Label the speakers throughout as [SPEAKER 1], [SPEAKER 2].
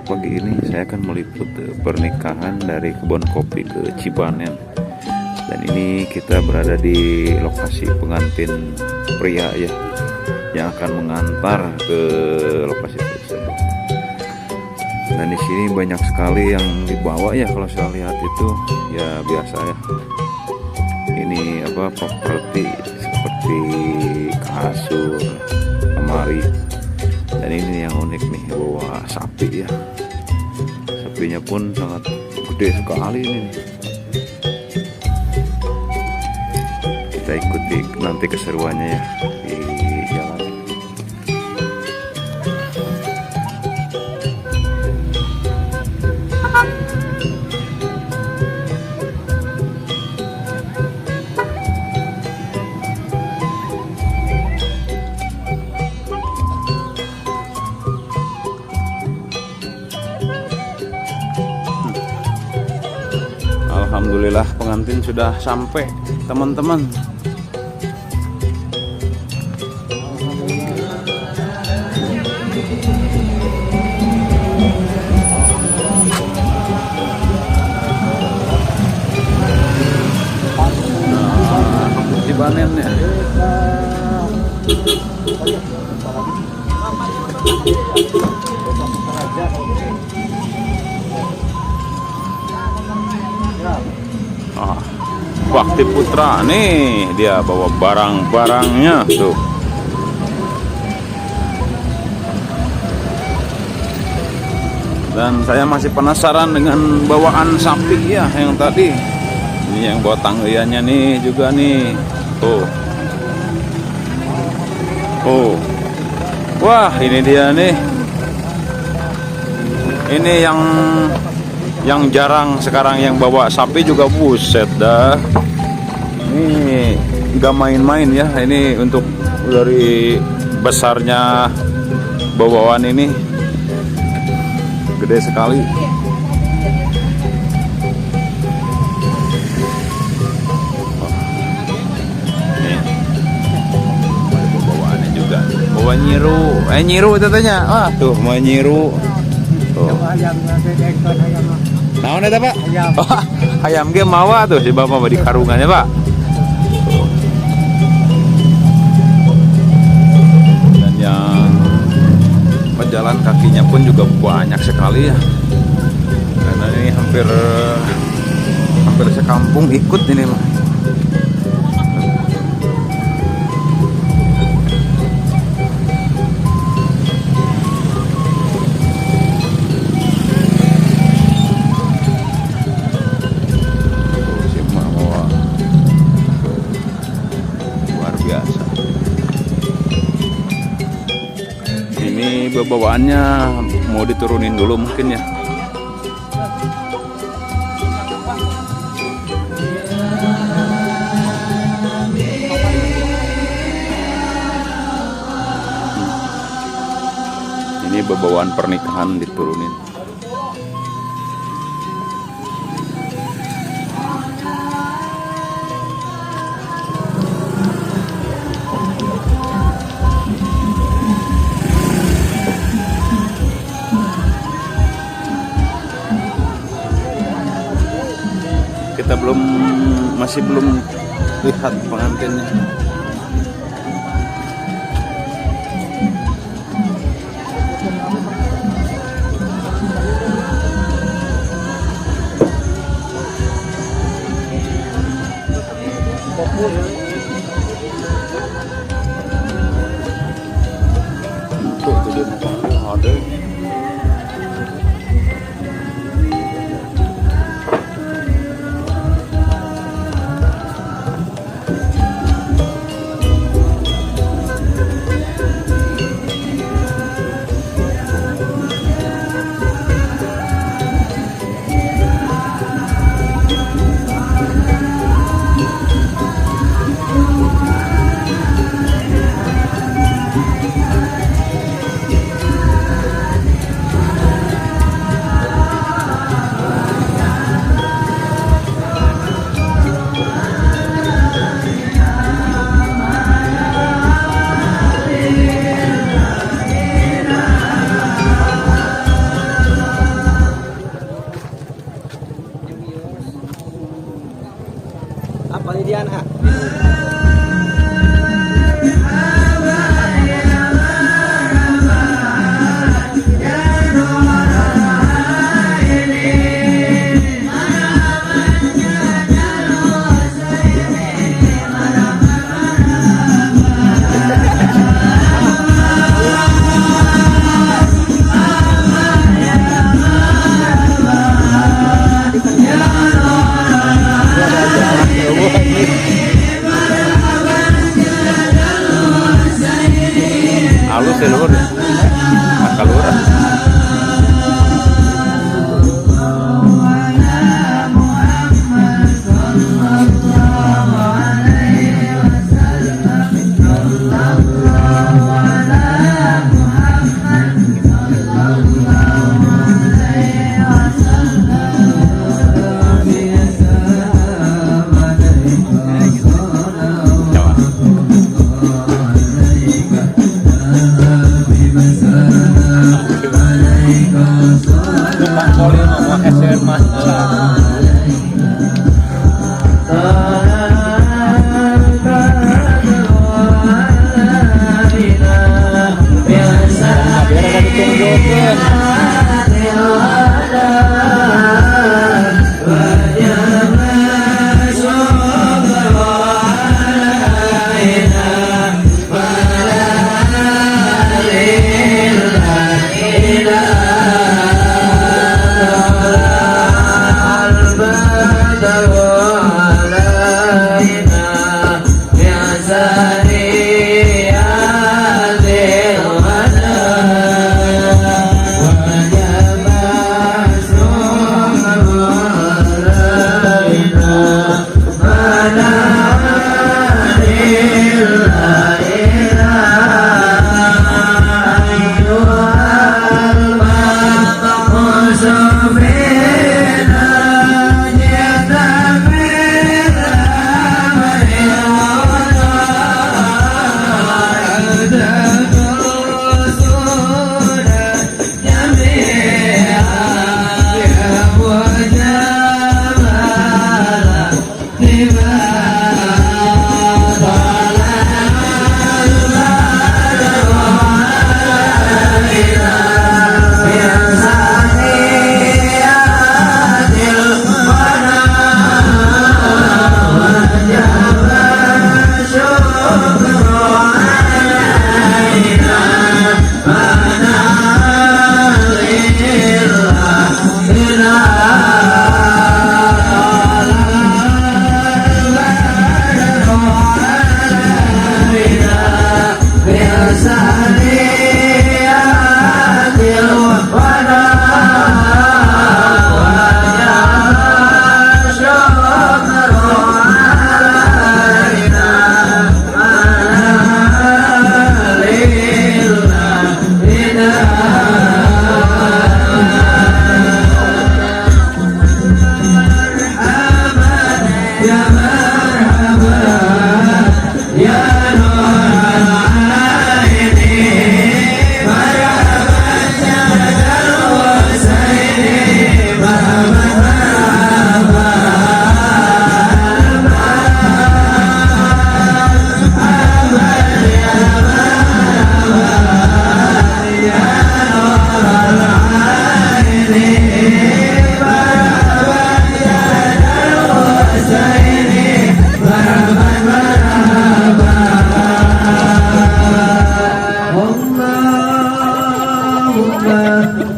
[SPEAKER 1] pagi ini saya akan meliput pernikahan dari kebun kopi ke Cipanen. Dan ini kita berada di lokasi pengantin pria ya, yang akan mengantar ke lokasi tersebut. Dan di sini banyak sekali yang dibawa ya, kalau saya lihat itu ya biasa ya. Ini properti seperti kasur, lemari. Dan ini yang unik nih, bawa sapi ya. Sapinya pun sangat gede sekali ini. Kita ikuti nanti keseruannya ya di jalan. Alhamdulillah pengantin sudah sampai, teman-teman. Cipanen ya. Bakti Putra nih, dia bawa barang-barangnya tuh. Dan saya masih penasaran dengan bawaan sapi ya yang tadi. Ini yang bawa tanggiannya nih juga nih. Tuh. Oh. Wah, ini dia nih. Ini yang jarang sekarang yang bawa sapi juga, buset dah. Ini nggak main-main ya, ini untuk dari besarnya bawaan ini gede sekali. Nih, bawaannya juga bawa nyiru katanya. Wah tuh mau nyiru. Nah, udah Pak? Ayam. Oh, ayam ge mawa tuh si Bapak di karungannya, Pak. Dan yang pejalan kakinya pun juga banyak sekali ya. Karena ini hampir sekampung ikut ini mah. Ini bawaannya mau diturunin dulu mungkin ya. Ini bawaan pernikahan diturunin. Kita masih belum lihat pengantinnya. Tuh dia ada.
[SPEAKER 2] palidian ha.
[SPEAKER 1] Halus ya lur, akal lurah.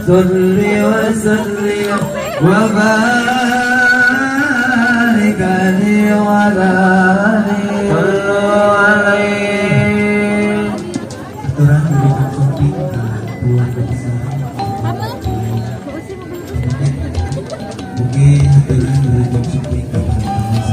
[SPEAKER 3] صل وسلم وبارك عليه وعلى آله صلوا عليه. Aturan memberikan kopi buat bersama. Mungkin aturan memberikan kopi kepada sebelumnya.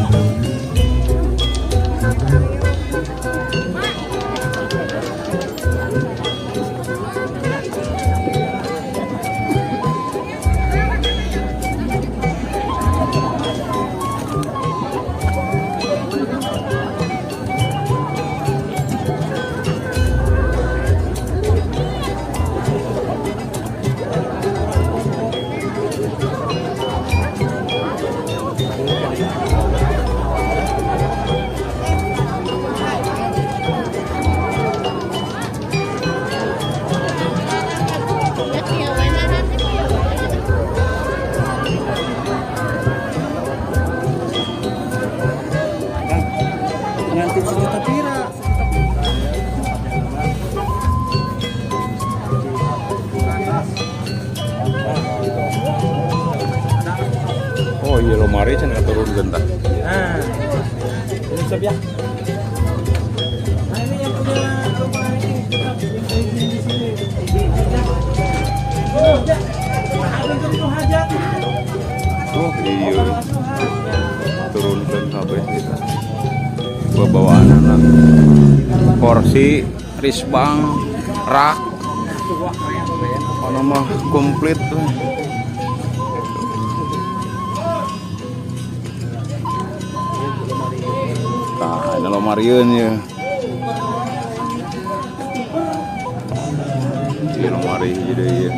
[SPEAKER 1] turun gentar.
[SPEAKER 2] Nah, ini siap ya. Nah ini yang punya rumah ini kita yang izin di sini. Oh, ya. Ada jumlah hajat.
[SPEAKER 1] Oh iya, turunkan kabeh kita. Bawaan anak. Kursi, risbang, rak, mana mah komplit tuh. Nah, ini lomarian ya. Ini lomari jadi ya.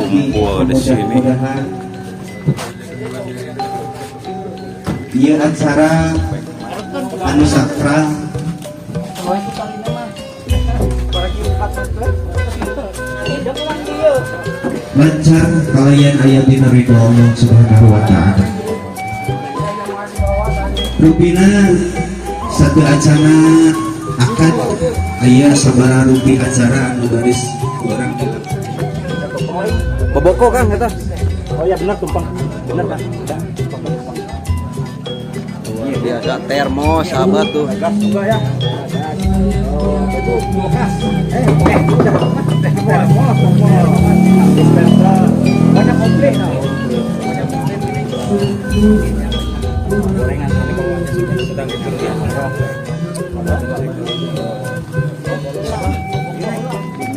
[SPEAKER 3] Kumpul di sini. Iya acara anu sakral. Lancar kalian ayat dina ridho Allah Subhanahu wa ta'ala. Rupina satu acara akad aya sabaraha rupi acara anu baris urang kita.
[SPEAKER 2] Boboko kan eta. Oh ya benar tumpang. Benar kan?
[SPEAKER 4] Ini biasa termos sahabat tuh.
[SPEAKER 2] Gas juga ya. Oh, itu kulkas. Banyak komplit nah. Banyak komplit ini. Gorengan tadi sedang dikerja.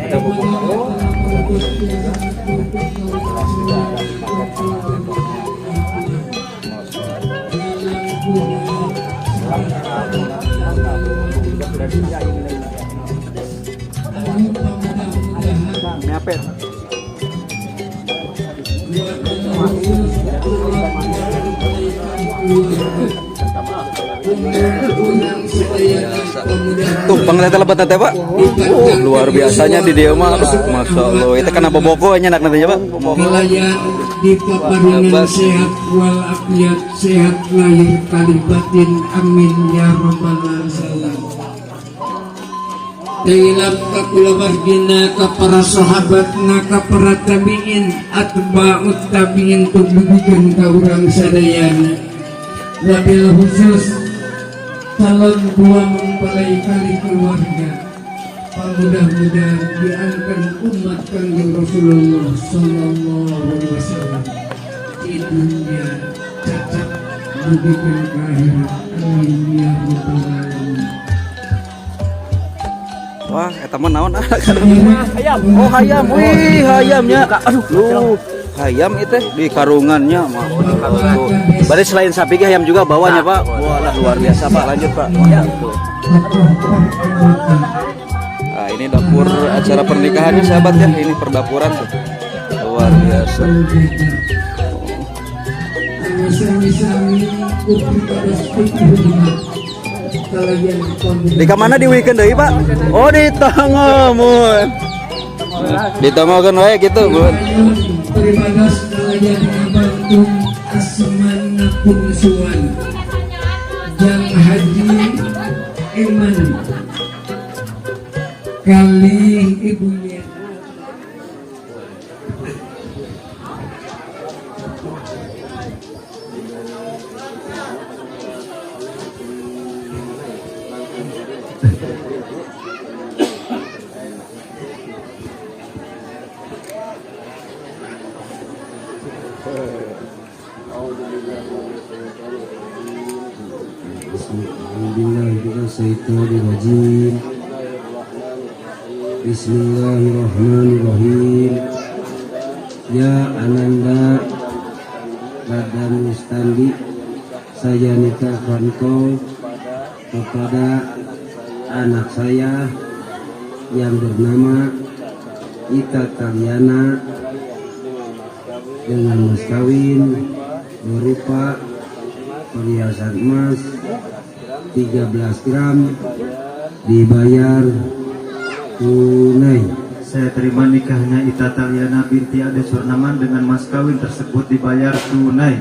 [SPEAKER 2] Ada bubuk. Nyapet.
[SPEAKER 4] Tuh penglihatan lebat nanti Pak. Luar biasanya di dia mah. Masya Allah. Itu kenapa bokonya nak nantinya Pak?
[SPEAKER 5] Nelayan di peparingan sehat walafiat, sehat lahir kali batin, amin ya robbal alamin. Tailam ka kulawargina ka para sahabatna ka para tabiin atba'ut tabiin tugbigan ka urang sadayana. Wabil khusus calon dua mempelai kali keluarga. Mudah-mudahan diangkat umat kanjeng Rasulullah Sallallahu Alaihi Wasallam di dunia cacat menuju ke akhirat. Amin ya rabbal alamin.
[SPEAKER 4] Wah, eta mah naon ah?
[SPEAKER 2] Hayam.
[SPEAKER 4] Oh, hayam. Wih, hayamnya. Aduh, hayam itu di karungannya mah. Waduh. Berarti selain sapi ge hayam juga bawanya, Pak. Wah, luar biasa, Pak. Lanjut, Pak. Ya. Nah, ini dapur acara pernikahannya sahabat ya. Ini perdapuran tuh. Luar biasa. Di mana di weekend deui, Pak? Oh, di Tangamun. Di Tangamun wae gitu, Bun.
[SPEAKER 5] Terima kasih kalian membantu asmana pungsuan Jang Haji Iman kali ibunya.
[SPEAKER 3] Bismillahirrahmanirrahim. Bismillahirrahmanirrahim. Ya Ananda Radan Mustandi, saya nikahkan kau kepada anak saya yang bernama Ita Karyana dengan mas kawin berupa perhiasan emas 13 gram dibayar tunai.
[SPEAKER 6] Saya terima nikahnya Ita Talyana binti Ade Surnaman dengan mas kawin tersebut dibayar tunai.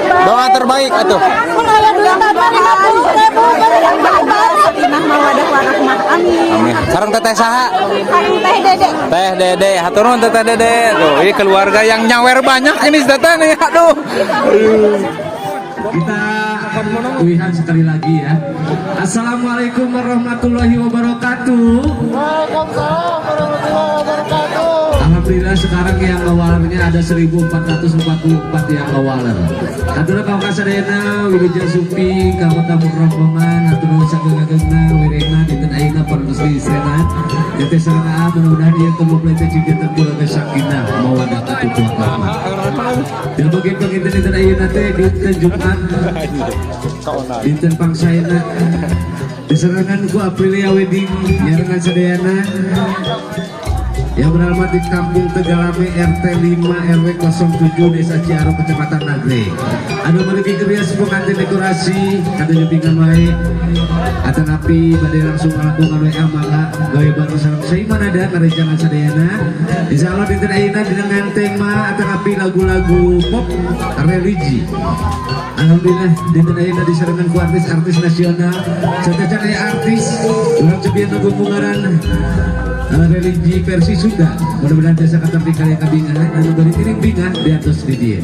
[SPEAKER 4] Doa terbaik atuh. Amin. Sareng teteh saha?
[SPEAKER 7] Teh Dede.
[SPEAKER 4] Teh Dede, hatur nuhun Teh Dede. Tuh, ini keluarga yang nyawer banyak ini teteh nih. Aduh.
[SPEAKER 5] Kita akan lihat sekali lagi ya. Assalamualaikum warahmatullahi wabarakatuh.
[SPEAKER 2] Waalaikumsalam warahmatullahi wabarakatuh.
[SPEAKER 5] Alhamdulillah sekarang yang ngawalernya ada 1444 yang ngawaler. Atur kau kasadena wilujeng supi kau tamu rombongan atur sagengna wirena dinten ayeuna permesti istreuna. Teh sarana mudah-mudahan ieu teu mempelai teh cinta keluarga sakinah mawaddah atuh warahmah. Dan begitu dinten ayeuna teh dinten Jumat dinten pangsaena diserangan ku Aprilia Wedding nyarengan sadayana yang beralamat di Kampung Tegalame RT 5 RW 07 Desa Ciaro Kecamatan Nagreg. Anu memiliki krias pengantin dekorasi kata jepingan wae atan api badai langsung melakukan WA mangga gawe baru salam seiman ada karejangan sadayana. Insyaallah dinten ayeuna dengan tema atan api lagu-lagu pop religi. Alhamdulillah dinten ayeuna disarangan ku artis-artis nasional serta aya artis ulang cebian lagu bungaran religi versi Sunda. Mudah-mudahan desa kata karya kabingan anu bari tiring bingah di atas di dia.